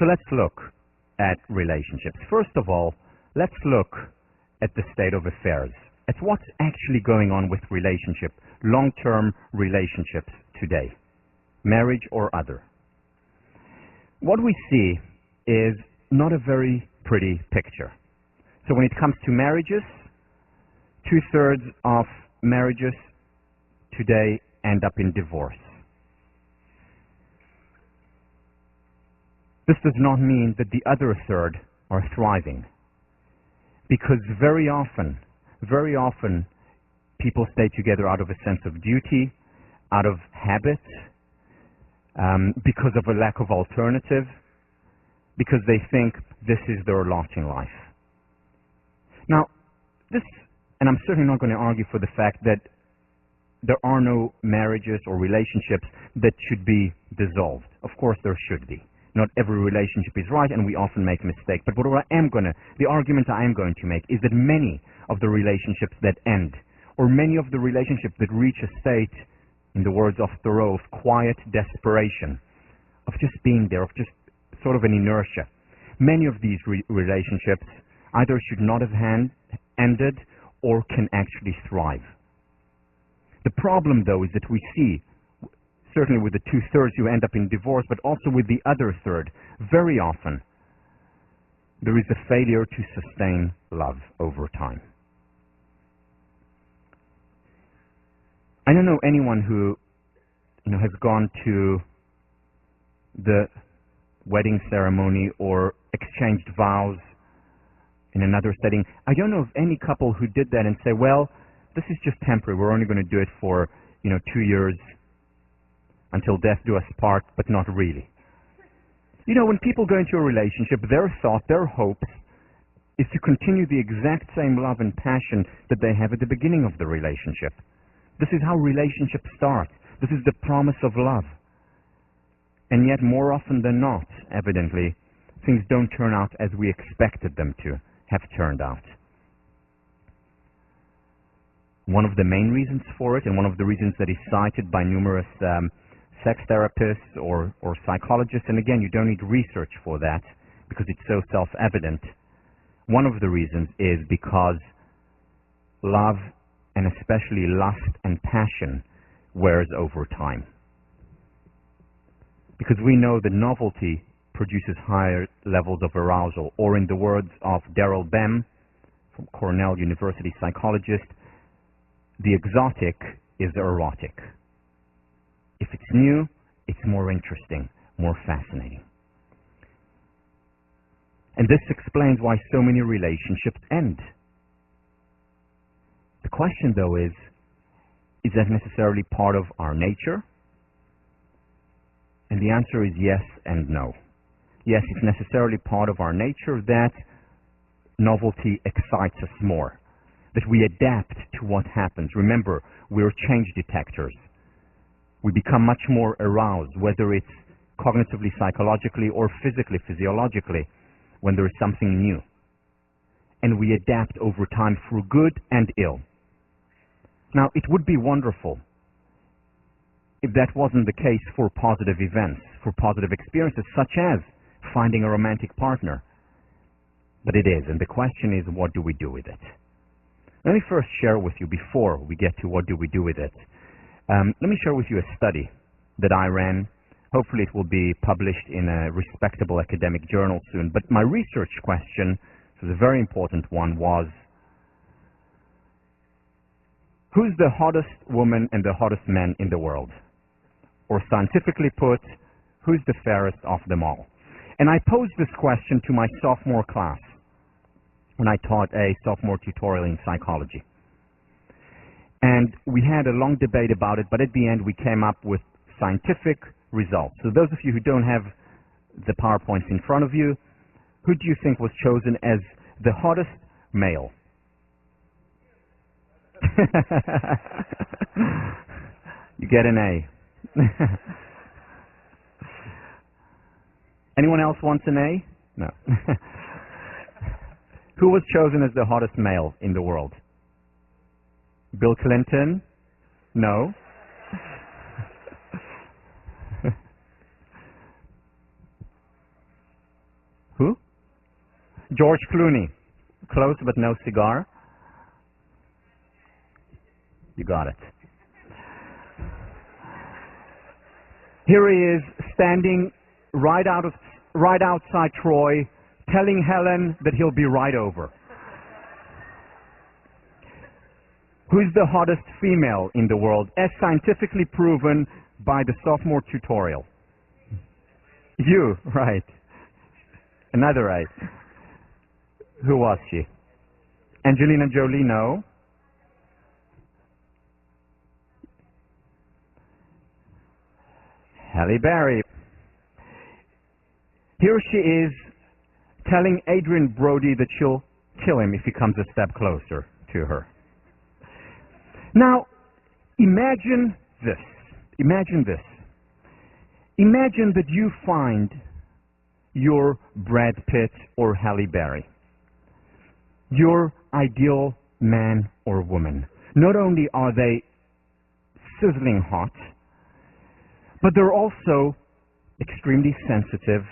So let's look at relationships. First of all, let's look at the state of affairs, at what's actually going on with relationships, long-term relationships today, marriage or other. What we see is not a very pretty picture. So when it comes to marriages, 2/3 of marriages today end up in divorce. This does not mean that the other third are thriving, because very often, people stay together out of a sense of duty, out of habit, because of a lack of alternative, because they think this is their lot in life. Now, and I'm certainly not going to argue for the fact that there are no marriages or relationships that should be dissolved. Of course there should be. Not every relationship is right, and we often make mistakes. But the argument I am going to make is that many of the relationships that end, or many of the relationships that reach a state, in the words of Thoreau, of quiet desperation, of just being there, of just sort of an inertia, many of these relationships either should not have ended or can actually thrive. The problem, though, is that we see, certainly with the 2/3 who end up in divorce, but also with the other third, very often there is a failure to sustain love over time. I don't know anyone who has gone to the wedding ceremony or exchanged vows in another setting. I don't know of any couple who did that and say, well, this is just temporary. We're only going to do it for 2 years until death do us part, but not really. When people go into a relationship, their thought, their hope is to continue the exact same love and passion that they have at the beginning of the relationship. This is how relationships start. This is the promise of love. And yet, more often than not, evidently, things don't turn out as we expected them to have turned out. One of the main reasons for it, and one of the reasons that is cited by numerous sex therapists or psychologists, and again, you don't need research for that because it's so self-evident. One of the reasons is because love, and especially lust and passion, wears over time. Because we know that novelty produces higher levels of arousal, or in the words of Daryl Bem, from Cornell University psychologist, the exotic is erotic. If it's new, it's more interesting, more fascinating. And this explains why so many relationships end. The question, though, is that necessarily part of our nature? And the answer is yes and no. Yes, it's necessarily part of our nature that novelty excites us more, that we adapt to what happens. Remember, we're change detectors. We become much more aroused, whether it's cognitively, psychologically, or physically, physiologically, when there is something new. And we adapt over time through good and ill. Now, it would be wonderful if that wasn't the case for positive events, for positive experiences, such as finding a romantic partner. But it is, and the question is, what do we do with it? Let me first share with you, before we get to what do we do with it, let me share with you a study that I ran. Hopefully it will be published in a respectable academic journal soon. But my research question, which was a very important one, was, who's the hottest woman and the hottest man in the world? Or scientifically put, who's the fairest of them all? And I posed this question to my sophomore class when I taught a sophomore tutorial in psychology. And we had a long debate about it, but at the end we came up with scientific results. So those of you who don't have the PowerPoints in front of you, who do you think was chosen as the hottest male? You get an A. Anyone else wants an A? No. Who was chosen as the hottest male in the world? Bill Clinton? No. Who? George Clooney. Close but no cigar. You got it. Here he is standing right outside Troy, telling Helen that he'll be right over. Who's the hottest female in the world, as scientifically proven by the sophomore tutorial? You, right. Another right. Who was she? Angelina Jolie, no. Halle Berry. Here she is telling Adrian Brody that she'll kill him if he comes a step closer to her. Now, imagine this. Imagine this. Imagine that you find your Brad Pitt or Halle Berry, your ideal man or woman. Not only are they sizzling hot, but they're also extremely sensitive,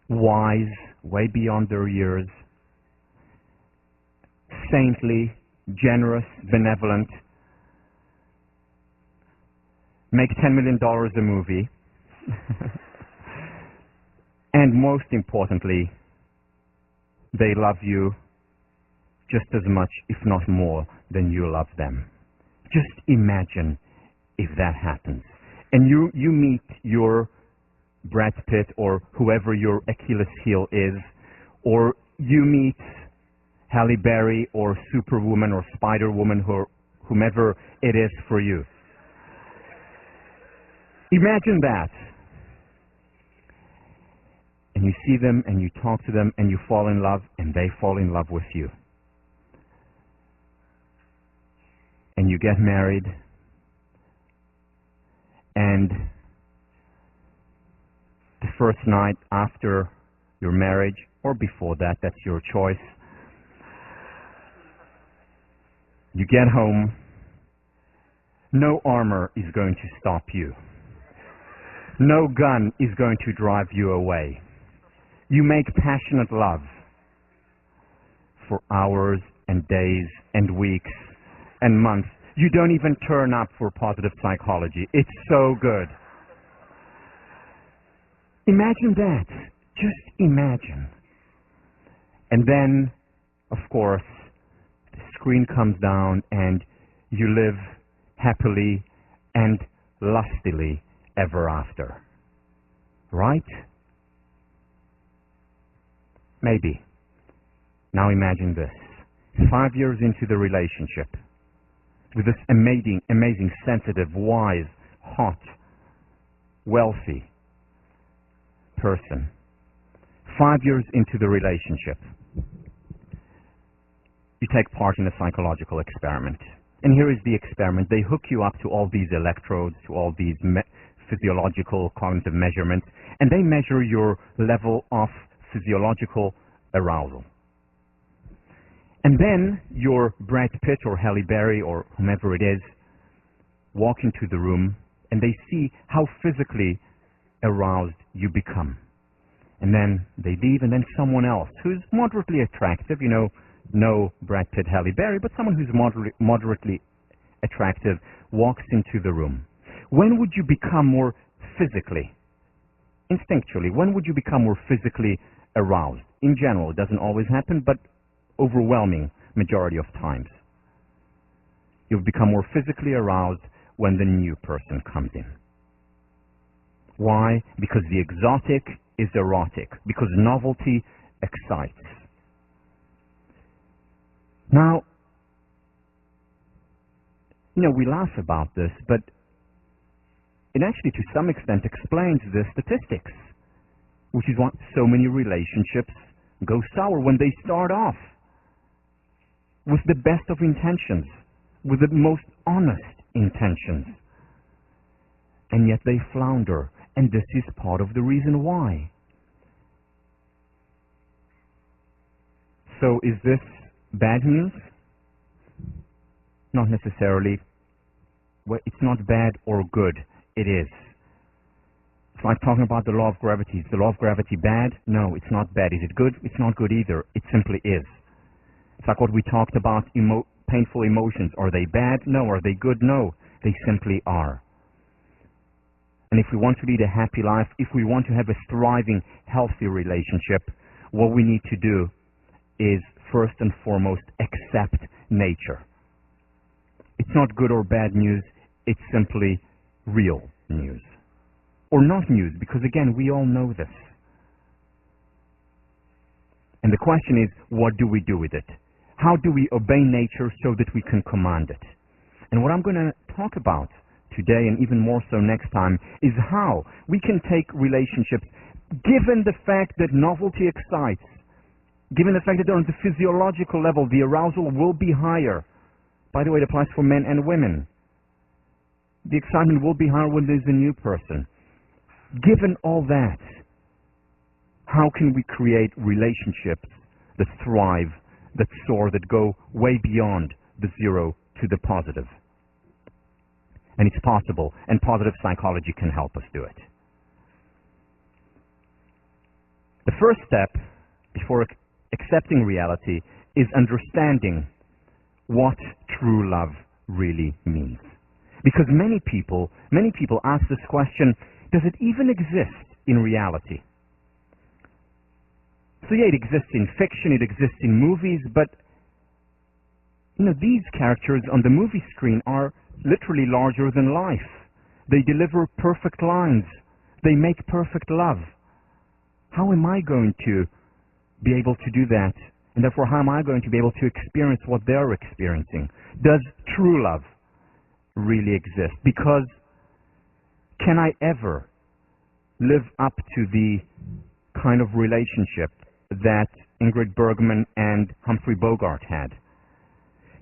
wise, way beyond their years, saintly, generous, benevolent, make $10 million a movie, and most importantly, they love you just as much, if not more, than you love them. Just imagine if that happens. And you meet your Brad Pitt or whoever your Achilles heel is, or you meet Halle Berry or Superwoman or Spider-Woman or whomever it is for you. Imagine that. And you see them and you talk to them and you fall in love and they fall in love with you. And you get married, and the first night after your marriage, or before that, that's your choice, you get home, no armor is going to stop you. No gun is going to drive you away. You make passionate love for hours and days and weeks and months. You don't even turn up for positive psychology. It's so good. Imagine that. Just imagine. And then, of course, the screen comes down and you live happily and lustily ever after. Right? Maybe. Now imagine this. 5 years into the relationship, with this amazing, sensitive, wise, hot, wealthy person. 5 years into the relationship, you take part in a psychological experiment. And here is the experiment. They hook you up to all these electrodes, to all these physiological cognitive measurements, and they measure your level of physiological arousal. And then your Brad Pitt or Halle Berry or whomever it is walk into the room and they see how physically aroused you become. And then they leave, and then someone else who's moderately attractive, no Brad Pitt, Halle Berry, but someone who's moderately attractive walks into the room. When would you become more physically, instinctually, when would you become more physically aroused? In general, it doesn't always happen, but overwhelming majority of times. You'll become more physically aroused when the new person comes in. Why? Because the exotic is erotic, because novelty excites. Now, we laugh about this, but it actually to some extent explains the statistics, which is why so many relationships go sour when they start off with the best of intentions, with the most honest intentions, and yet they flounder, and this is part of the reason why. So is this bad news? Not necessarily. Well, it's not bad or good. It is. It's like talking about the law of gravity. Is the law of gravity bad? No, it's not bad. Is it good? It's not good either. It simply is. It's like what we talked about, painful emotions. Are they bad? No. Are they good? No. They simply are. And if we want to lead a happy life, if we want to have a thriving, healthy relationship, what we need to do is first and foremost accept nature. It's not good or bad news. It's simply real news. Or not news, because again, we all know this. And the question is, what do we do with it? How do we obey nature so that we can command it? And what I'm going to talk about today, and even more so next time, is how we can take relationships, given the fact that novelty excites, given the fact that on the physiological level, the arousal will be higher. By the way, it applies for men and women. The excitement will be higher when there's a new person. Given all that, how can we create relationships that thrive, that soar, that go way beyond the zero to the positive? And it's possible, and positive psychology can help us do it. The first step before accepting reality is understanding what true love really means. Because many people ask this question, does it even exist in reality? So yeah, it exists in fiction, it exists in movies, but these characters on the movie screen are literally larger than life. They deliver perfect lines. They make perfect love. How am I going to be able to do that? And therefore, how am I going to be able to experience what they're experiencing? Does true love really exist? Because can I ever live up to the kind of relationship that Ingrid Bergman and Humphrey Bogart had?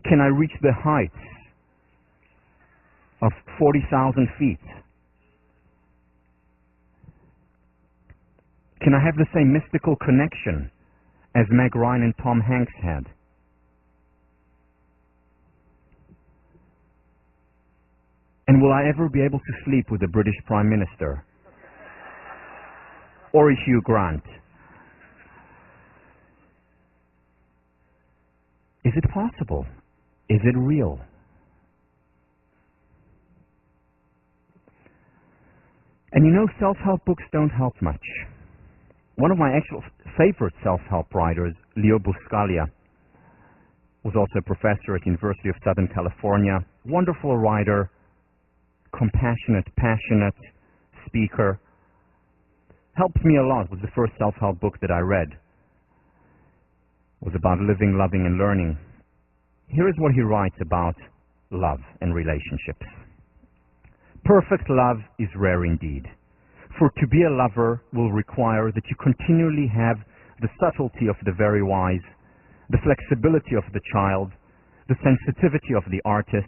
Can I reach the heights of 40,000 feet? Can I have the same mystical connection as Meg Ryan and Tom Hanks had? And will I ever be able to sleep with the British Prime Minister? Or Hugh Grant? Is it possible? Is it real? And self-help books don't help much. One of my actual favorite self-help writers, Leo Buscaglia, was also a professor at University of Southern California, wonderful writer, compassionate, passionate speaker, helped me a lot. It was the first self-help book that I read. It was about living, loving, and learning. Here is what he writes about love and relationships. Perfect love is rare indeed. For to be a lover will require that you continually have the subtlety of the very wise, the flexibility of the child, the sensitivity of the artist,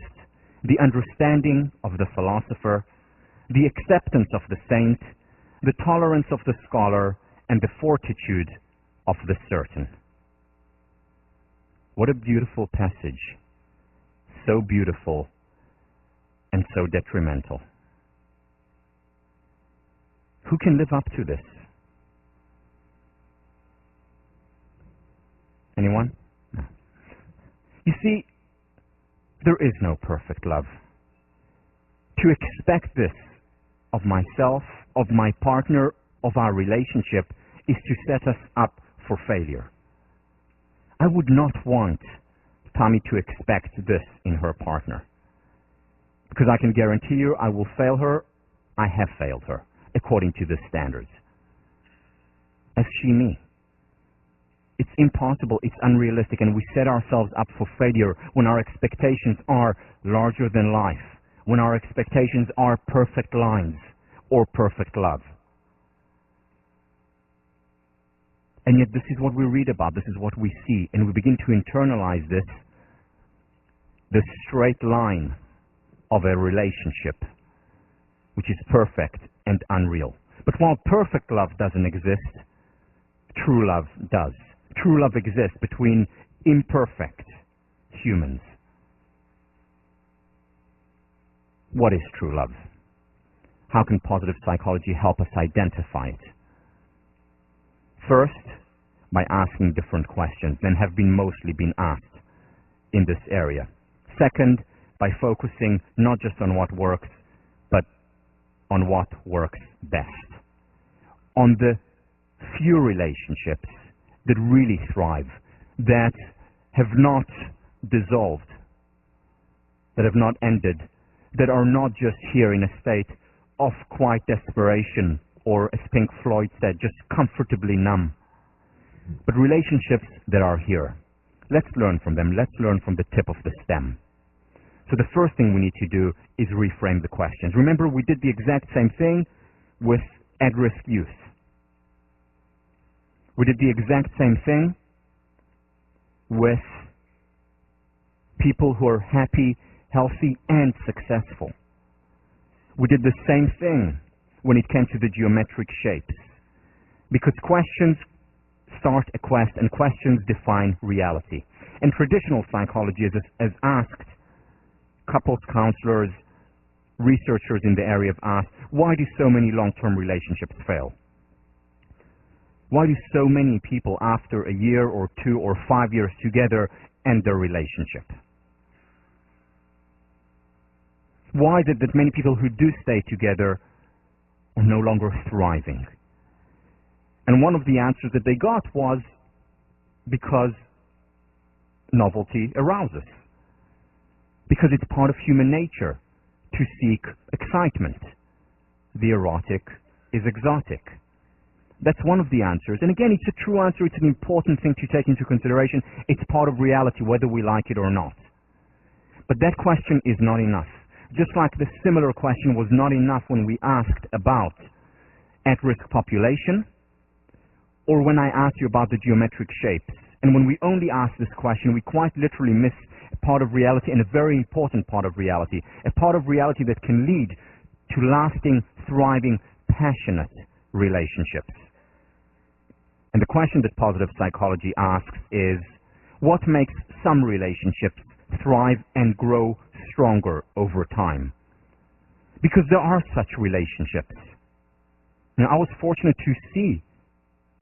the understanding of the philosopher, the acceptance of the saint, the tolerance of the scholar, and the fortitude of the certain. What a beautiful passage. So beautiful and so detrimental. Who can live up to this? Anyone? No. You see, there is no perfect love. To expect this of myself, of my partner, of our relationship, is to set us up for failure. I would not want Tommy to expect this in her partner. Because I can guarantee you I will fail her. I have failed her, according to the standards. As she me. It's impossible, it's unrealistic, and we set ourselves up for failure when our expectations are larger than life, when our expectations are perfect lines or perfect love. And yet this is what we read about, this is what we see, and we begin to internalize this, the straight line of a relationship, which is perfect and unreal. But while perfect love doesn't exist, true love does. True love exists between imperfect humans. What is true love? how can positive psychology help us identify it? First, by asking different questions than have been mostly been asked in this area. Second, by focusing not just on what works, but on what works best. On the few relationships that really thrive, that have not dissolved, that have not ended, that are not just here in a state of quiet desperation, or as Pink Floyd said, just comfortably numb, but relationships that are here. Let's learn from them. Let's learn from the tip of the stem. So the first thing we need to do is reframe the questions. Remember, we did the exact same thing with at-risk youth. We did the exact same thing with people who are happy, healthy, and successful. We did the same thing when it came to the geometric shapes. Because questions start a quest, and questions define reality. And traditional psychology has asked couples counselors, researchers in the area have asked, why do so many long-term relationships fail? Why do so many people, after a year or 2 or 5 years together, end their relationship? Why is it that many people who do stay together are no longer thriving? And one of the answers that they got was because novelty arouses. Because it's part of human nature to seek excitement. The erotic is exotic. That's one of the answers. And again, it's a true answer. It's an important thing to take into consideration. It's part of reality, whether we like it or not. But that question is not enough. Just like the similar question was not enough when we asked about at-risk population, or when I asked you about the geometric shapes. And when we only ask this question, we quite literally miss a part of reality, and a very important part of reality. A part of reality that can lead to lasting, thriving, passionate relationships. And the question that positive psychology asks is, what makes some relationships thrive and grow stronger over time? Because there are such relationships. Now, I was fortunate to see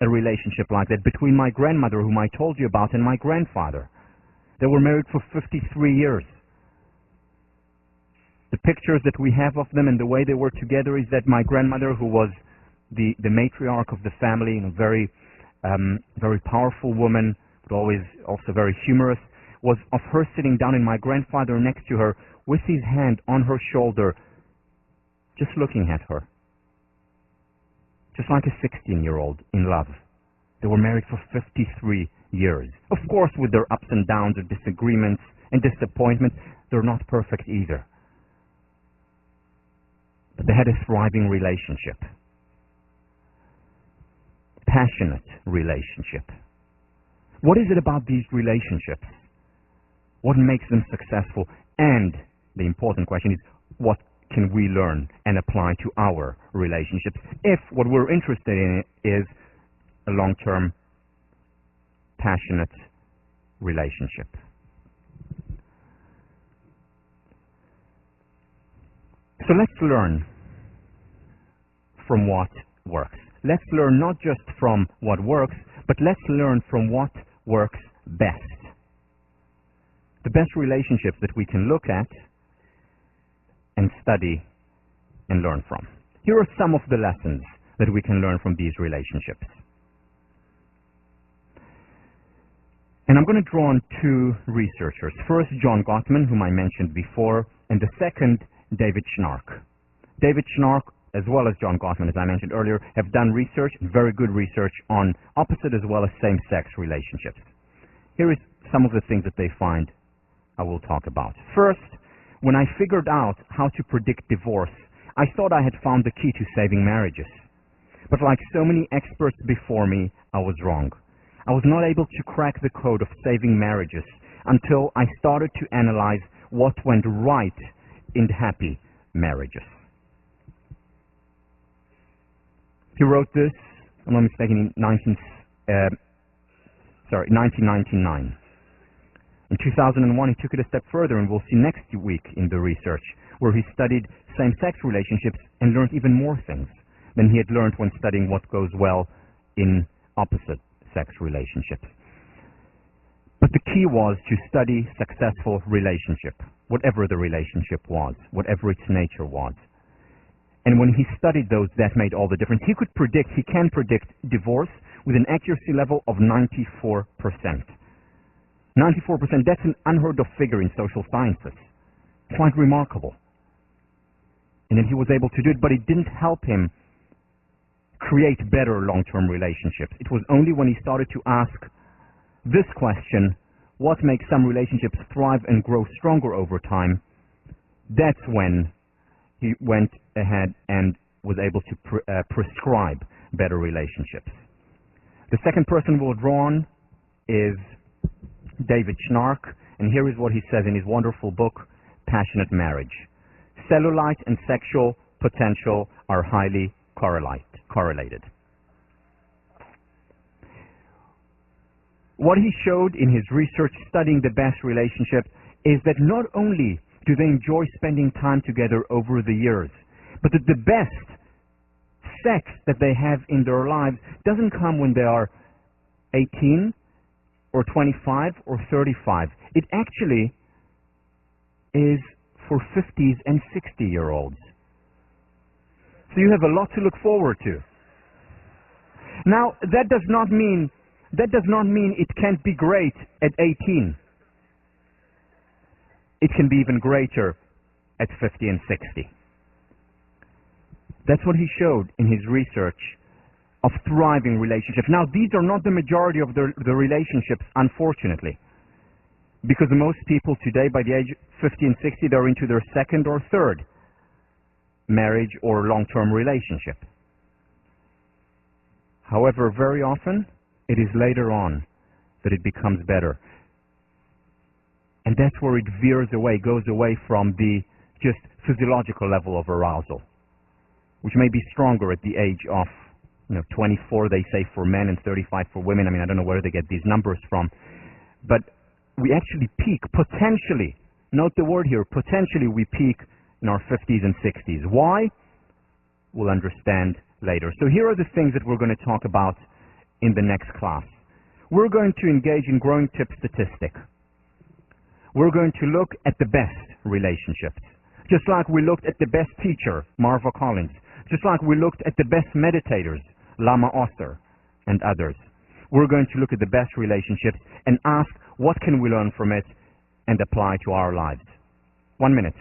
a relationship like that between my grandmother, whom I told you about, and my grandfather. They were married for 53 years. The pictures that we have of them and the way they were together is that my grandmother, who was the matriarch of the family, and a very powerful woman, but always also very humorous, was of her sitting down and my grandfather next to her with his hand on her shoulder, just looking at her. Just like a 16-year-old in love. They were married for 53 years. Of course, with their ups and downs, or disagreements and disappointments, they're not perfect either. But they had a thriving relationship. Passionate relationship. What is it about these relationships? What makes them successful? And the important question is, what can we learn and apply to our relationships if what we're interested in is a long-term, passionate relationship? So let's learn from what works. Let's learn not just from what works, but let's learn from what works best. The best relationships that we can look at and study and learn from. Here are some of the lessons that we can learn from these relationships. And I'm going to draw on 2 researchers. First, John Gottman, whom I mentioned before, and the second, David Schnarch. David Schnarch, as well as John Gottman, as I mentioned earlier, have done research, very good research, on opposite as well as same-sex relationships. Here is some of the things that they find I will talk about. First, when I figured out how to predict divorce, I thought I had found the key to saving marriages. But like so many experts before me, I was wrong. I was not able to crack the code of saving marriages until I started to analyze what went right in happy marriages. He wrote this, if I'm not mistaken, in 1999. In 2001, he took it a step further, and we'll see next week in the research, where he studied same-sex relationships and learned even more things than he had learned when studying what goes well in opposite-sex relationships. But the key was to study successful relationship, whatever the relationship was, whatever its nature was. And when he studied those, that made all the difference. He can predict divorce with an accuracy level of 94%. 94%, that's an unheard of figure in social sciences. Quite remarkable. And then he was able to do it, but it didn't help him create better long-term relationships. It was only when he started to ask this question, what makes some relationships thrive and grow stronger over time, that's when he went ahead and was able to prescribe better relationships. The second person we'll draw on is David Schnarch, and here is what he says in his wonderful book, Passionate Marriage. Cellulite and sexual potential are highly correlated. What he showed in his research studying the best relationships is that not only do they enjoy spending time together over the years, but that the best sex that they have in their lives doesn't come when they are 18 or 25 or 35. It actually is for 50s and 60-year-olds. So you have a lot to look forward to. Now, that does not mean it can't be great at 18. It can be even greater at 50 and 60. That's what he showed in his research of thriving relationships. Now, these are not the majority of the relationships, unfortunately, because most people today, by the age of 50 and 60, they're into their second or third marriage or long-term relationship. However, very often, it is later on that it becomes better. And that's where it veers away, goes away from the just physiological level of arousal, which may be stronger at the age of 24, they say, for men, and 35 for women. I mean, I don't know where they get these numbers from. But we actually peak, potentially, note the word here, potentially we peak in our 50s and 60s. Why? We'll understand later. So here are the things that we're going to talk about in the next class. We're going to engage in growing tip statistic. We're going to look at the best relationships, just like we looked at the best teacher, Marva Collins, just like we looked at the best meditators, Lama Oster, and others. We're going to look at the best relationships and ask what can we learn from it and apply to our lives. 1 minute.